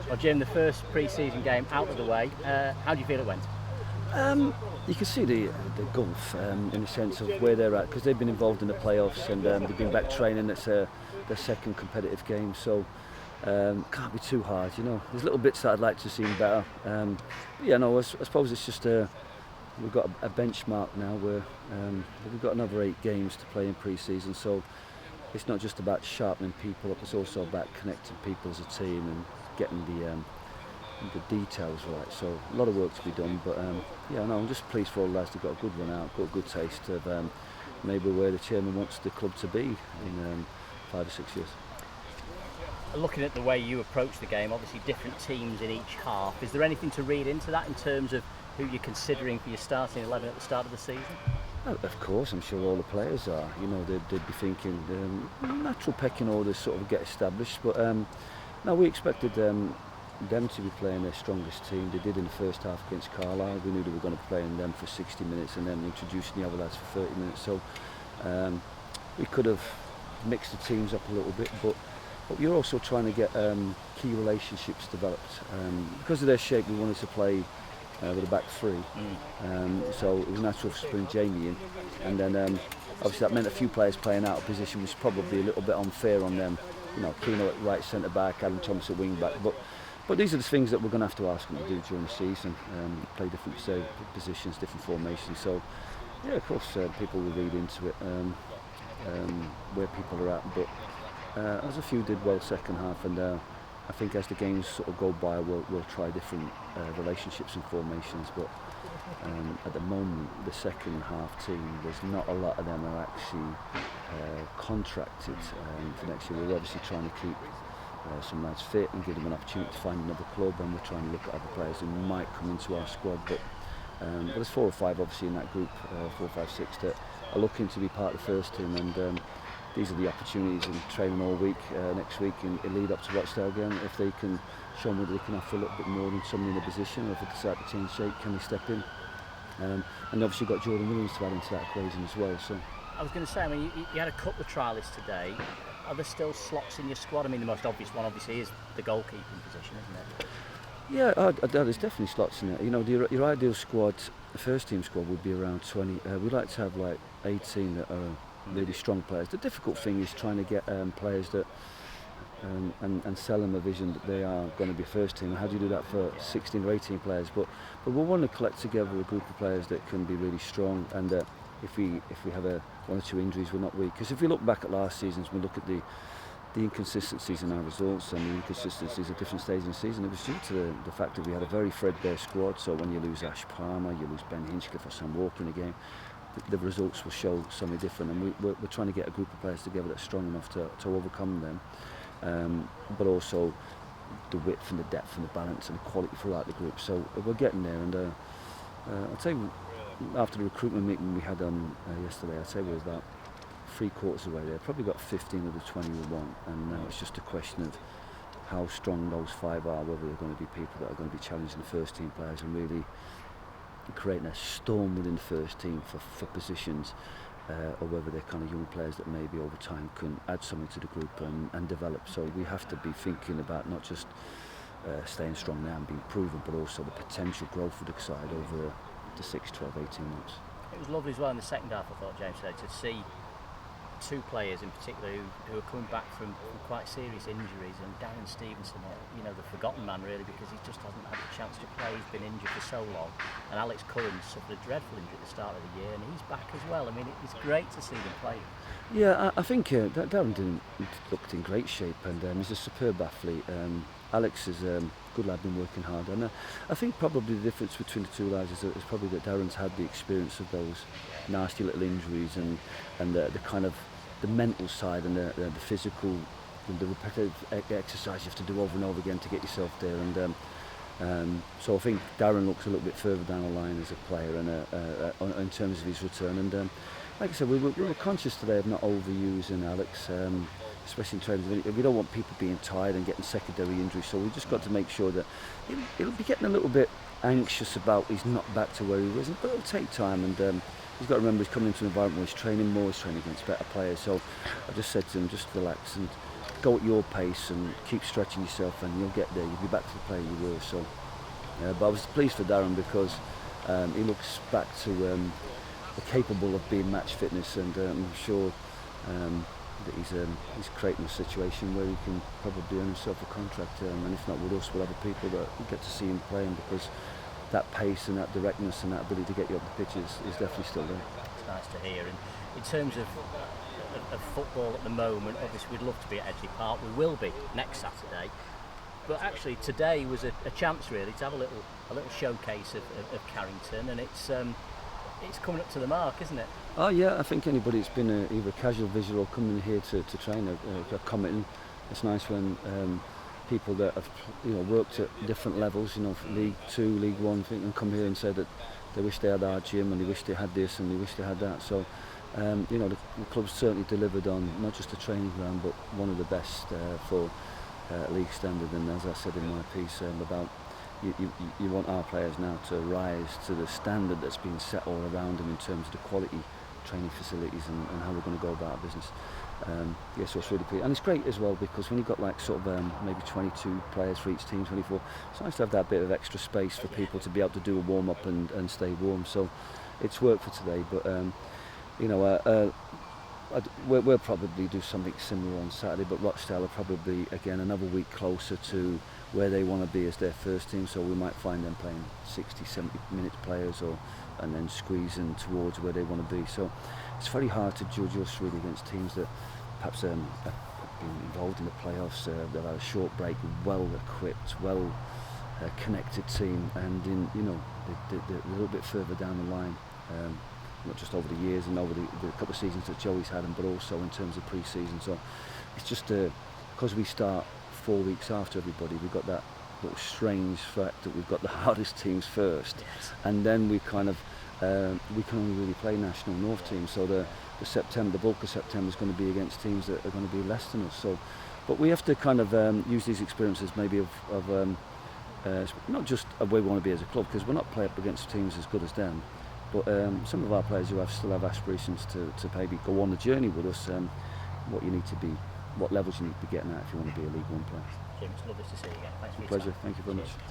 Well, Jim, the first pre-season game out of the way. How do you feel it went? You can see the gulf in the sense of where they're at, because they've been involved in the playoffs and they've been back training. It's their second competitive game, so can't be too hard. You know, there's little bits that I'd like to see better. I suppose it's just we've got a benchmark now where we've got another 8 games to play in pre-season, so it's not just about sharpening people up, it's also about connecting people as a team and getting the details right. So a lot of work to be done, but I'm just pleased for all the lads. They've got a good run out, got a good taste of maybe where the chairman wants the club to be in 5 or 6 years. Looking at the way you approach the game, obviously different teams in each half, is there anything to read into that in terms of who you're considering for your starting 11 at the start of the season? Well, of course, I'm sure all the players are. You know, they'd be thinking natural pecking orders sort of get established, but no, we expected them to be playing their strongest team. They did in the first half against Carlisle. We knew they were going to be playing them for 60 minutes and then introducing the other lads for 30 minutes. So we could have mixed the teams up a little bit, but you're also trying to get key relationships developed. Because of their shape, we wanted to play with a back 3. So it was natural to bring Jamie in, and then obviously that meant a few players playing out of position, which was probably a little bit unfair on them. You know, Keighren at right centre back, Adam Thomas at wing back, but these are the things that we're going to have to ask them to do during the season. Play different positions, different formations. So yeah, of course people will read into it where people are at, but as a few did well second half, and I think as the games sort of go by, we'll try different relationships and formations. But at the moment, the second half team, there's not a lot of them are actually contracted for next year. We're obviously trying to keep some lads fit and give them an opportunity to find another club, and we're trying to look at other players who might come into our squad. But there's 4 or 5 obviously in that group, 4, 5, 6 that are looking to be part of the first team, and these are the opportunities in training all week, next week in lead up to Rochdale game. If they can show me that they can offer a little bit more than somebody in a position, or if they decide to change shape, can they step in? And obviously you've got Jordan Williams to add into that equation as well. So I was going to say, I mean, you had a couple of trialists today. Are there still slots in your squad? I mean, the most obvious one obviously is the goalkeeping position, isn't it? yeah, there's definitely slots in it. You know, your ideal squad, the first team squad would be around 20. We'd like to have like 18 that are really strong players. The difficult thing is trying to get players that and sell them a vision that they are going to be first team. How do you do that for 16 or 18 players? But we want to collect together a group of players that can be really strong, and if we have 1 or 2 injuries, we're not weak. Because if we look back at last season, we look at the inconsistencies in our results and the inconsistencies at different stages in the season, it was due to the fact that we had a very threadbare squad. So when you lose Ash Palmer, you lose Ben Hinchcliffe or Sam Walker in the game, the results will show something different, and we're trying to get a group of players together that's strong enough to overcome them, but also the width and the depth and the balance and the quality throughout the group. So we're getting there, and I'd say after the recruitment meeting we had yesterday, I'd say we're about 3/4 away there. Probably got 15 of the 20 we want, and now it's just a question of how strong those 5 are, whether they're going to be people that are going to be challenging the first team players and really creating a storm within the first team for positions, or whether they're kind of young players that maybe over time can add something to the group and develop. So we have to be thinking about not just staying strong now and being proven, but also the potential growth of the side over the 6, 12, 18 months. It was lovely as well in the second half, I thought, James said, to see 2 players in particular who are coming back from quite serious injuries, and Darren Stevenson, you know, the forgotten man really, because he just hasn't had the chance to play. He's been injured for so long, and Alex Curran suffered a dreadful injury at the start of the year, and he's back as well. I mean, it's great to see them play. Yeah, I think Darren looked in great shape, and he's a superb athlete. Alex is a good lad, been working hard, and I think probably the difference between the 2 lads is probably that Darren's had the experience of those nasty little injuries and the kind of the mental side and the physical, the repetitive exercise you have to do over and over again to get yourself there, and so I think Darren looks a little bit further down the line as a player and in terms of his return, and like I said, we were conscious today of not overusing Alex, especially in training. We don't want people being tired and getting secondary injuries, so we just got to make sure that he'll be getting a little bit anxious about he's not back to where he was, but it'll take time, and he's got to remember he's coming into an environment where he's training more, he's training against better players. So I just said to him, just relax and go at your pace and keep stretching yourself, and you'll get there. You'll be back to the player you were. So, but I was pleased for Darren because he looks back to capable of being match fitness, and I'm sure that he's creating a situation where he can probably earn himself a contract, and if not with us, with other people that get to see him playing, because that pace and that directness and that ability to get you up the pitch is definitely still there. It's nice to hear. And in terms of football at the moment, obviously we'd love to be at Edgley Park. We will be next Saturday. But actually today was a chance really to have a little showcase of Carrington, and it's coming up to the mark, isn't it? Oh yeah, I think anybody that's been either a casual visitor or coming here to train are commenting. It's nice when people that have worked at different levels, League 2, League 1, and come here and say that they wish they had our gym and they wish they had this and they wish they had that. So the club's certainly delivered on not just a training ground but one of the best for league standard. And as I said in my piece about you want our players now to rise to the standard that's been set all around them in terms of the quality training facilities and how we're going to go about our business. So it's really pretty, and it's great as well because when you've got like sort of maybe 22 players for each team, 24, it's nice to have that bit of extra space for people to be able to do a warm up and stay warm. So it's work for today, but we'll probably do something similar on Saturday, but Rochdale are probably again another week closer to where they want to be as their first team, so we might find them playing 60-70 minute players and then squeezing towards where they want to be. So it's very hard to judge us really against teams that perhaps have been involved in the playoffs, that are a short break, well equipped, well connected team, and they're a little bit further down the line, not just over the years and over the couple of seasons that Joey's had them, but also in terms of pre-season. So it's just because we start 4 weeks after everybody, we've got that little strange fact that we've got the hardest teams first, yes. And then we kind of we can only really play national north teams. So the bulk of September is going to be against teams that are going to be less than us. So, but we have to kind of use these experiences maybe of not just of where we want to be as a club, because we're not playing up against teams as good as them. But some of our players who still have aspirations to maybe go on the journey with us, what levels you need to be getting at if you want to be a League One player. Jim, it's lovely to see you again. Thanks for your pleasure. time. Thank you very much.